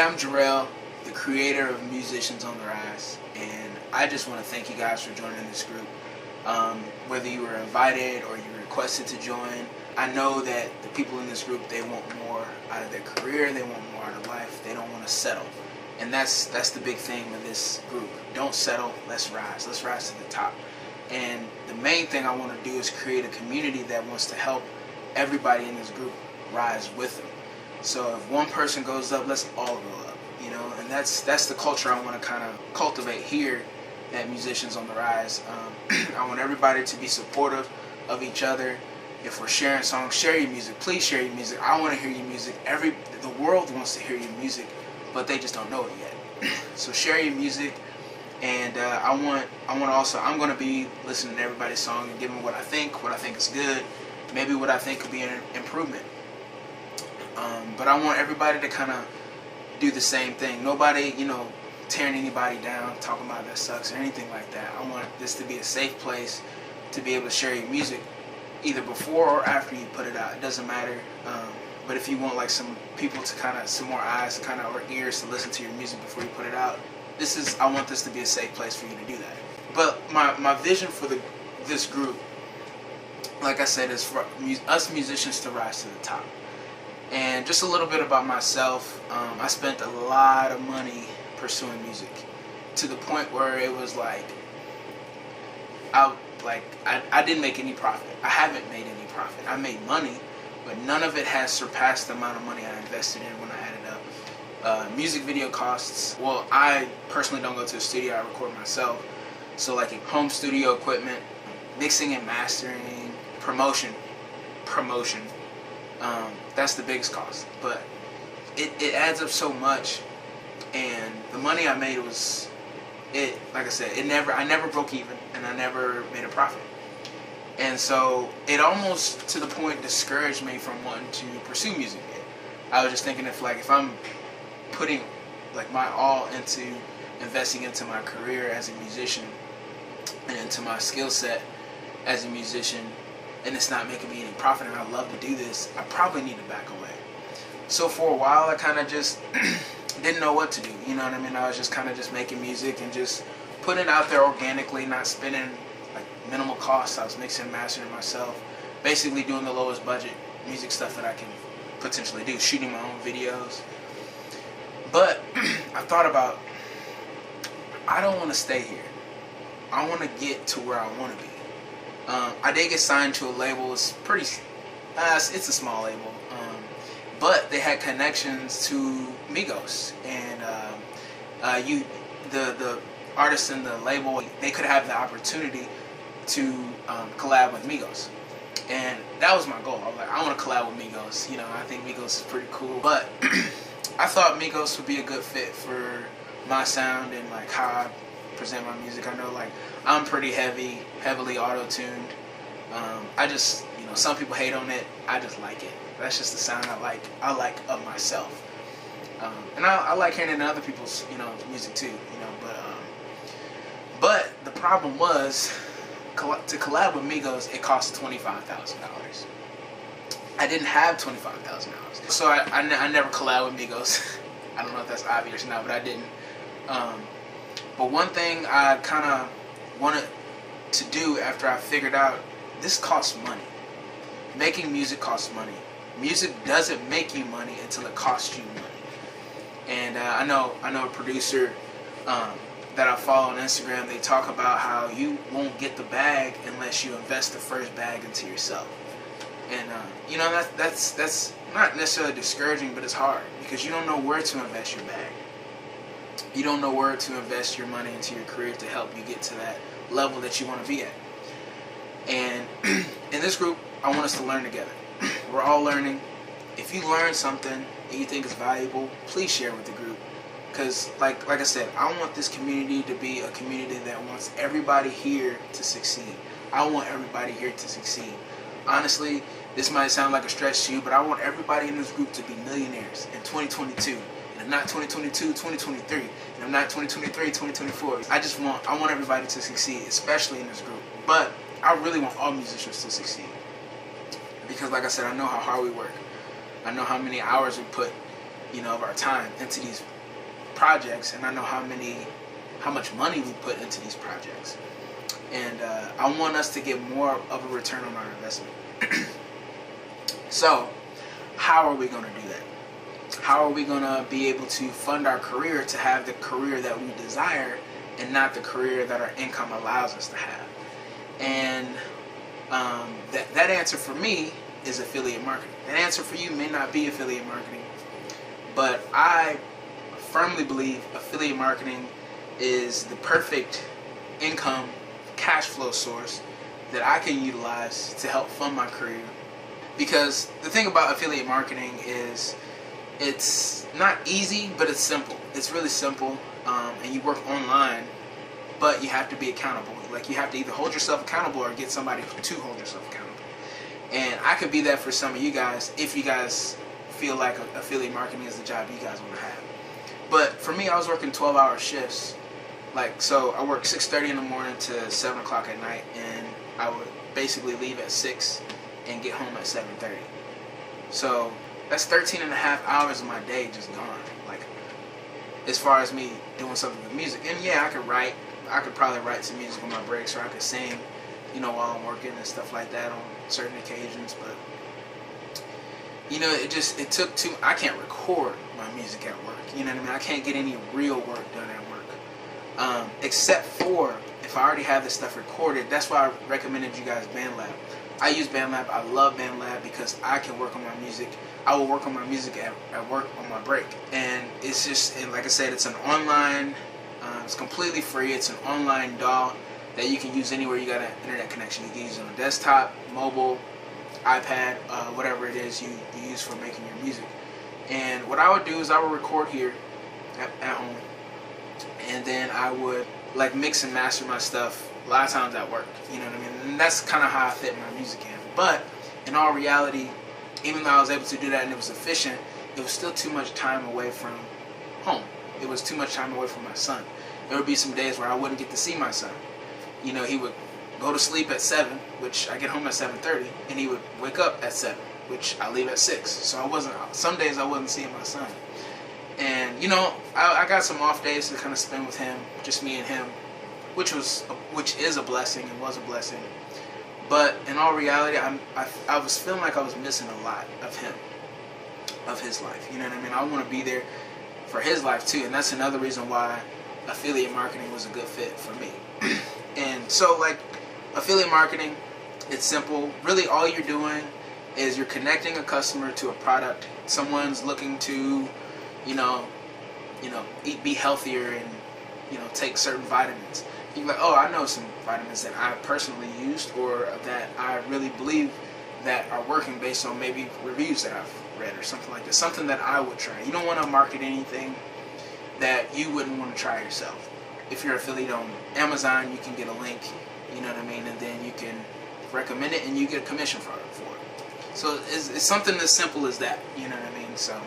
I'm Jarrell, the creator of Musicians on the Rise, and I just want to thank you guys for joining this group. Whether you were invited or you requested to join, I know that the people in this group, they want more out of their career, they want more out of life, they don't want to settle. And that's the big thing with this group. Don't settle, let's rise to the top. And the main thing I want to do is create a community that wants to help everybody in this group rise with them. So if one person goes up, let's all go up, you know. And that's the culture I want to kind of cultivate here at Musicians on the Rise. I want everybody to be supportive of each other. If we're sharing songs, share your music. Please share your music. I want to hear your music. The world wants to hear your music, but they just don't know it yet. So share your music, and I'm going to be listening to everybody's song and giving what I think is good, maybe what I think could be an improvement. But I want everybody to kind of do the same thing. Nobody, tearing anybody down, talking about that sucks or anything like that. I want this to be a safe place to be able to share your music, either before or after you put it out. It doesn't matter. But if you want like some people to some more eyes or ears to listen to your music before you put it out, I want this to be a safe place for you to do that. But my vision for this group, like I said, is for us musicians to rise to the top. And just a little bit about myself, I spent a lot of money pursuing music, to the point where it was like, I didn't make any profit. I haven't made any profit. I made money, but none of it has surpassed the amount of money I invested in when I added up. Music video costs, well, I personally don't go to the studio, I record myself. So like home studio equipment, mixing and mastering, promotion, that's the biggest cost. But it adds up so much, and the money I made like I said, I never broke even, and I never made a profit. And so it almost to the point discouraged me from wanting to pursue music yet. I was just thinking if I'm putting my all into investing into my career as a musician and into my skill set as a musician, and it's not making me any profit, and I love to do this, I probably need to back away. So for a while, I kind of just didn't know what to do, you know what I mean? I was just kind of just making music and just putting it out there organically, not spending minimal costs. I was mixing and mastering myself, basically doing the lowest budget music stuff that I can potentially do, shooting my own videos. But I thought about, I don't want to stay here. I want to get to where I want to be. I did get signed to a label. It's it's a small label, but they had connections to Migos, and the artists in the label, they could have the opportunity to collab with Migos, and that was my goal. I was like, I want to collab with Migos. I think Migos is pretty cool, but I thought Migos would be a good fit for my sound and how I present my music. I know I'm pretty heavily auto-tuned. I just, some people hate on it. I just like it. That's just the sound I like of myself. And I like hearing it in other people's, music too, but the problem was, to collab with Migos, it cost $25,000. I didn't have $25,000. So I never collab with Migos. I don't know if that's obvious or not, but I didn't. But one thing I kind of wanted to do after I figured out, this costs money. Making music costs money. Music doesn't make you money until it costs you money. And I know a producer that I follow on Instagram. They talk about how you won't get the bag unless you invest the first bag into yourself. And that's not necessarily discouraging, but it's hard because you don't know where to invest your bag. You don't know where to invest your money into your career to help you get to that level that you want to be at. And in this group, I want us to learn together. We're all learning. If you learn something and you think it's valuable, please share it with the group. Because, like I said, I want this community to be a community that wants everybody here to succeed. I want everybody here to succeed. Honestly, this might sound like a stretch to you, but I want everybody in this group to be millionaires in 2022. And if not 2022, 2023. And if not 2023, 2024. I want everybody to succeed, especially in this group. But I really want all musicians to succeed. Because like I said, I know how hard we work. I know how many hours we put of our time into these projects, and I know how much money we put into these projects, and I want us to get more of a return on our investment. So how are we going to do that? How are we going to be able to fund our career to have the career that we desire and not the career that our income allows us to have? And that answer for me is affiliate marketing. That answer for you may not be affiliate marketing, but I firmly believe affiliate marketing is the perfect income cash flow source that I can utilize to help fund my career. Because the thing about affiliate marketing is it's not easy, but it's simple. It's really simple, and you work online, but you have to be accountable. Like, you have to either hold yourself accountable or get somebody to hold yourself accountable. And I could be that for some of you guys if you guys feel like affiliate marketing is the job you guys want to have. But for me, I was working 12-hour shifts. So I worked 6:30 in the morning to 7 o'clock at night, and I would basically leave at 6 and get home at 7:30. So that's 13 and a half hours of my day just gone. Like, as far as me doing something with music. And yeah, I could write. I could probably write some music on my breaks, or I could sing, while I'm working and stuff like that on certain occasions. But it took too. I can't record my music at work. You know what I mean? I can't get any real work done at work, except for if I already have this stuff recorded. That's why I recommended you guys BandLab. I use BandLab. I love BandLab because I can work on my music. I will work on my music at work on my break, and it's just, and like I said, it's an online. It's completely free. It's an online DAW that you can use anywhere you got an internet connection. You can use it on a desktop, mobile, iPad, whatever it is you use for making your music. And what I would do is I would record here at home, and then I would mix and master my stuff a lot of times at work. You know what I mean? And that's kind of how I fit my music in. But in all reality, even though I was able to do that and it was efficient, it was still too much time away from home. It was too much time away from my son. There would be some days where I wouldn't get to see my son. He would go to sleep at 7, which I get home at 7:30, and he would wake up at 7, which I leave at 6. So some days I wasn't seeing my son. And, I got some off days to kind of spend with him, just me and him, which is a blessing and was a blessing. But in all reality, I was feeling like I was missing a lot of him, of his life. You know what I mean? I want to be there for his life too, and that's another reason why affiliate marketing was a good fit for me. And so, affiliate marketing, it's simple. Really, all you're doing is you're connecting a customer to a product. Someone's looking to, be healthier and, take certain vitamins. You're like, oh, I know some vitamins that I personally used, or that I really believe that are working based on maybe reviews that I've read or something like that. Something that I would try. You don't want to market anything that you wouldn't want to try yourself. If you're affiliate on Amazon, you can get a link, you know what I mean, and then you can recommend it and you get a commission for it. So it's something as simple as that, you know what I mean? So,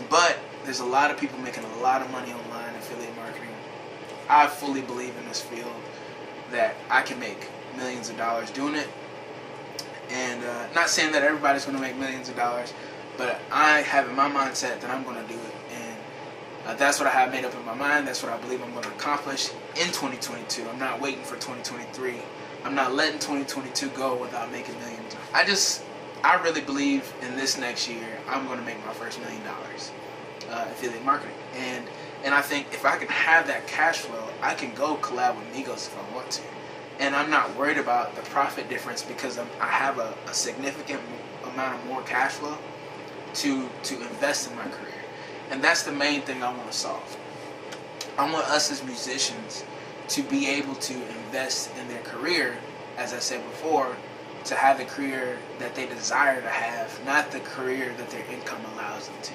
but there's a lot of people making a lot of money online affiliate marketing. I fully believe in this field that I can make millions of dollars doing it. And not saying that everybody's going to make millions of dollars, but I have in my mindset that I'm going to do it. And that's what I have made up in my mind. That's what I believe I'm going to accomplish in 2022. I'm not waiting for 2023. I'm not letting 2022 go without making millions. I really believe in this next year I'm going to make my first $1 million affiliate marketing. And I think if I can have that cash flow, I can go collab with Migos if I want to. And I'm not worried about the profit difference because I have a significant amount of more cash flow to invest in my career. And that's the main thing I want to solve. I want us as musicians to be able to invest in their career, as I said before, to have the career that they desire to have, not the career that their income allows them to.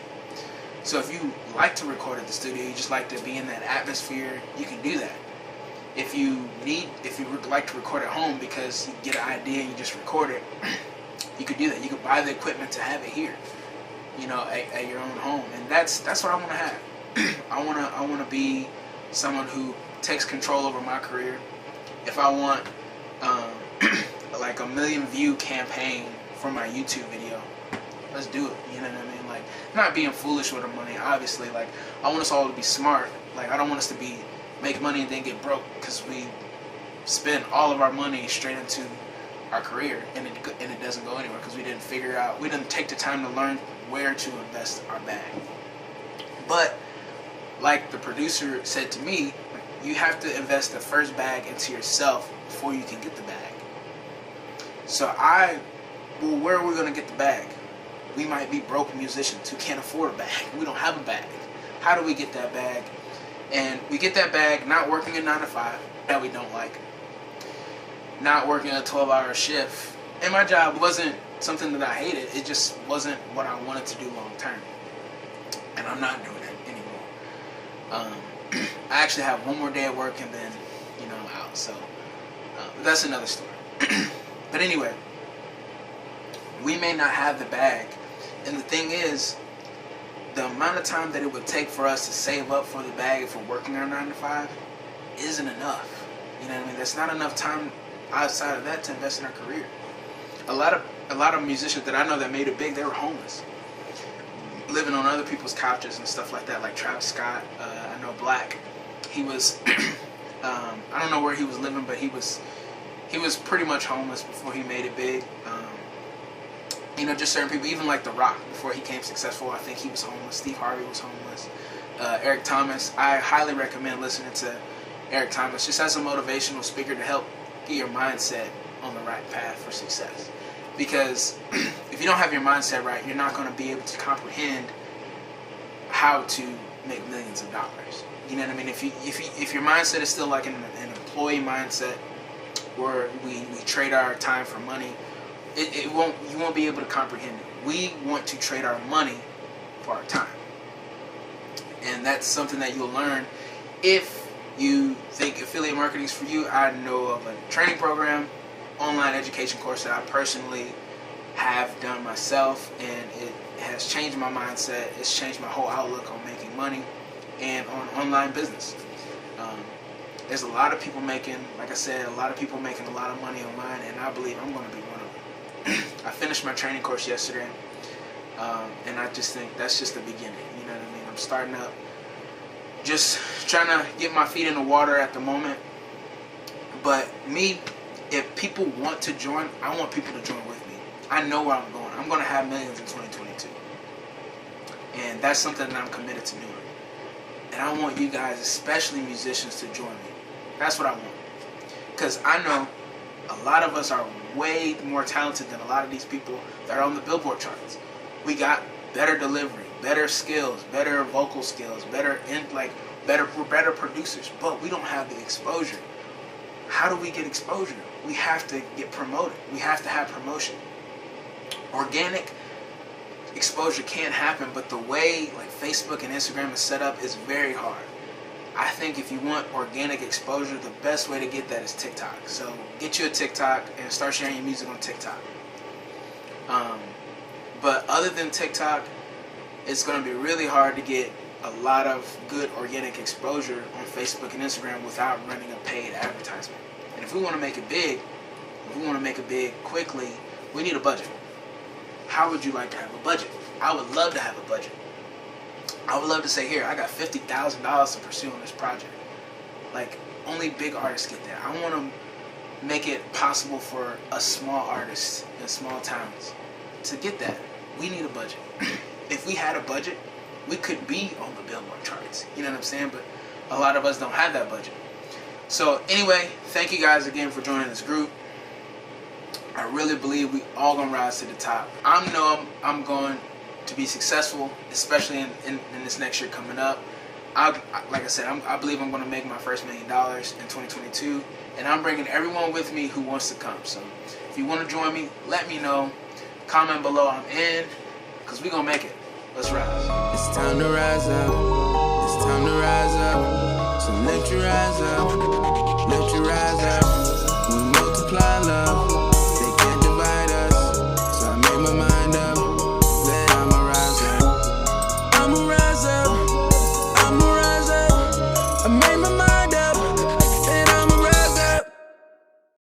So if you like to record at the studio, you just like to be in that atmosphere, you can do that. If you like to record at home because you get an idea and you just record it, you could do that. You could buy the equipment to have it here, at your own home. And that's what I want to have. I want to be someone who takes control over my career. If I want like a 1 million view campaign for my YouTube video, let's do it. You know what I mean? not being foolish with our money, obviously. Like, I want us all to be smart. Like, I don't want us to make money and then get broke because we spend all of our money straight into our career and it doesn't go anywhere because we didn't take the time to learn where to invest our bag. But like the producer said to me, you have to invest the first bag into yourself before you can get the bag. So where are we going to get the bag? We might be broke musicians who can't afford a bag. We don't have a bag. How do we get that bag? And we get that bag not working a 9 to 5 that we don't like, not working a 12-hour shift. And my job wasn't something that I hated. It just wasn't what I wanted to do long term. And I'm not doing it anymore. I actually have one more day at work and then, out. So that's another story. But anyway, we may not have the bag. And the thing is, the amount of time that it would take for us to save up for the bag if we're working our 9 to 5 isn't enough. You know what I mean? That's not enough time outside of that to invest in our career. A lot of musicians that I know that made it big, they were homeless, living on other people's couches and stuff like that. Like Travis Scott, I know Black. He was, I don't know where he was living, but he was pretty much homeless before he made it big. Just certain people, even like The Rock, before he became successful, I think he was homeless. Steve Harvey was homeless. Eric Thomas, I highly recommend listening to Eric Thomas just as a motivational speaker to help get your mindset on the right path for success. Because if you don't have your mindset right, you're not going to be able to comprehend how to make millions of dollars. You know what I mean? If your mindset is still like an employee mindset, where we trade our time for money, you won't be able to comprehend it. We want to trade our money for our time, and that's something that you'll learn if you think affiliate marketing is for you. I know of a training program, online education course that I personally have done myself, and it has changed my mindset. It's changed my whole outlook on making money and on online business. There's a lot of people making, like I said, a lot of money online, and I believe I'm going to be one of them. I finished my training course yesterday, and I just think that's just the beginning. You know what I mean? I'm starting up, just trying to get my feet in the water at the moment. But me, if people want to join, I want people to join with me. I know where I'm going. I'm going to have millions in 2022. And that's something that I'm committed to doing. And I want you guys, especially musicians, to join me. That's what I want. Because I know a lot of us are way more talented than a lot of these people that are on the Billboard charts. We got better delivery, better skills, better vocal skills, we're better producers, but we don't have the exposure. How do we get exposure? We have to get promoted. We have to have promotion. Organic exposure can happen, but the way like Facebook and Instagram is set up is very hard. I think if you want organic exposure, the best way to get that is TikTok. So get you a TikTok and start sharing your music on TikTok. But other than TikTok, it's going to be really hard to get a lot of good organic exposure on Facebook and Instagram without running a paid advertisement. And if we want to make it big, quickly, we need a budget. How would you like to have a budget? I would love to have a budget. I would love to say, here, I got $50,000 to pursue on this project. Like, only big artists get that. I want to make it possible for a small artist in small towns to get that. We need a budget. If we had a budget, we could be on the Billboard charts. You know what I'm saying? But a lot of us don't have that budget. So anyway, thank you guys again for joining this group. I really believe we all gonna rise to the top. I know I'm going to be successful, especially in this next year coming up. Like I said, I believe I'm going to make my first $1 million in 2022, and I'm bringing everyone with me who wants to come. So if you want to join me, let me know. Comment below. I'm in, because we're going to make it. Let's rise. It's time to rise up. It's time to rise up. So lift your eyes up.